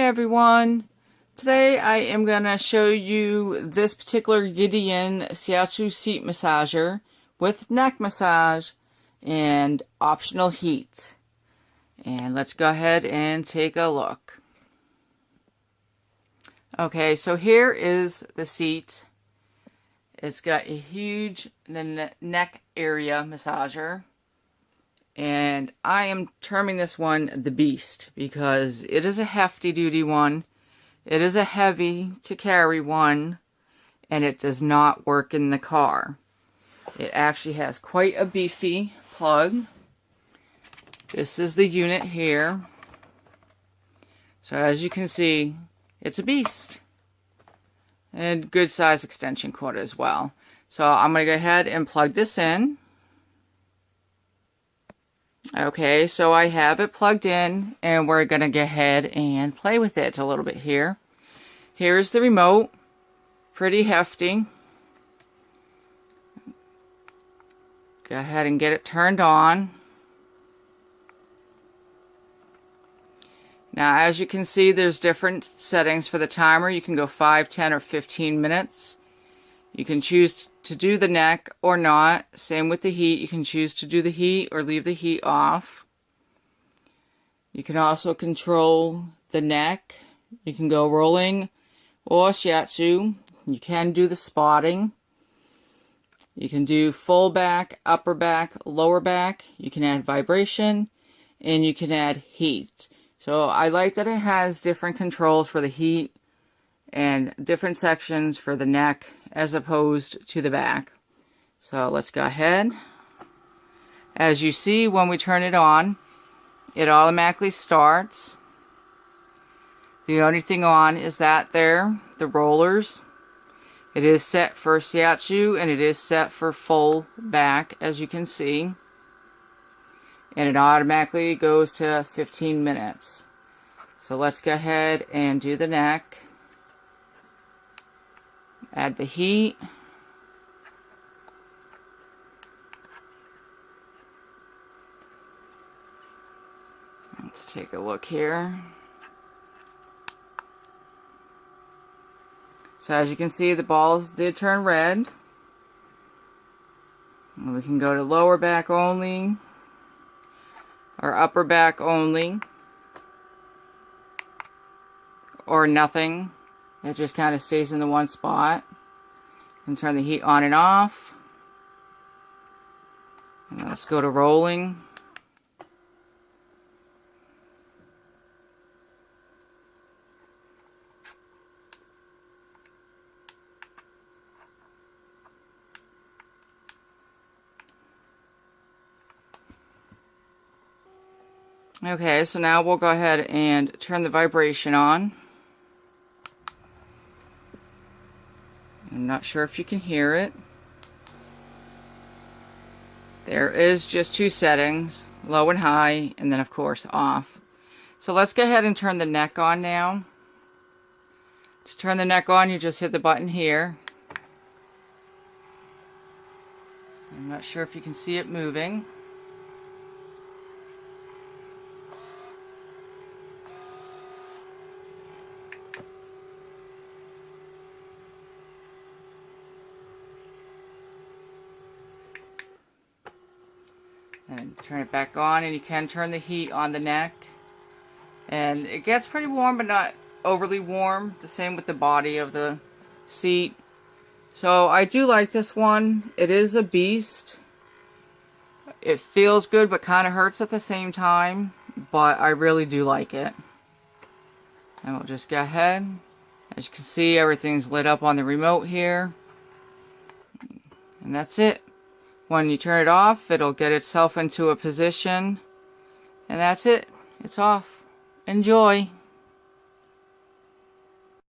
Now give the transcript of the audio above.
everyone. Today I am going to show you this particular Gideon Shiatsu seat massager with neck massage and optional heat. And let's go ahead and take a look. Okay, so here is the seat. It's got a huge neck area massager. And I am terming this one the Beast because it is a hefty duty one. It is a heavy to carry one, and it does not work in the car. It actually has quite a beefy plug. This is the unit here. So as you can see, it's a beast. And good size extension cord as well. So I'm going to go ahead and plug this in. Okay, so I have it plugged in, and we're going to go ahead and play with it a little bit here. Here's the remote. Pretty hefty. Go ahead and get it turned on. Now, as you can see, there's different settings for the timer. You can go 5, 10, or 15 minutes. You can choose to do the neck or not. Same with the heat. You can choose to do the heat or leave the heat off. You can also control the neck. You can go rolling or Shiatsu. You can do the spotting. You can do full back, upper back, lower back. You can add vibration and you can add heat. So I like that it has different controls for the heat and different sections for the neck as opposed to the back. So let's go ahead. As you see, when we turn it on, it automatically starts. The only thing on is that there, the rollers. It is set for Shiatsu and it is set for full back, as you can see. And it automatically goes to 15 minutes. So let's go ahead and do the neck. Add the heat. Let's take a look here. So as you can see, the balls did turn red. And we can go to lower back only or upper back only or nothing. It just kind of stays in the one spot. You can turn the heat on and off. And let's go to rolling. Okay, so now we'll go ahead and turn the vibration on. I'm not sure if you can hear it. There is just two settings, low and high, and then of course off. So let's go ahead and turn the neck on now. To turn the neck on, you just hit the button here. I'm not sure if you can see it moving. And turn it back on, and you can turn the heat on the neck. And it gets pretty warm, but not overly warm. The same with the body of the seat. So I do like this one. It is a beast. It feels good, but kind of hurts at the same time. But I really do like it. And we'll just go ahead. As you can see, everything's lit up on the remote here. And that's it. When you turn it off, it'll get itself into a position. And that's it. It's off. Enjoy.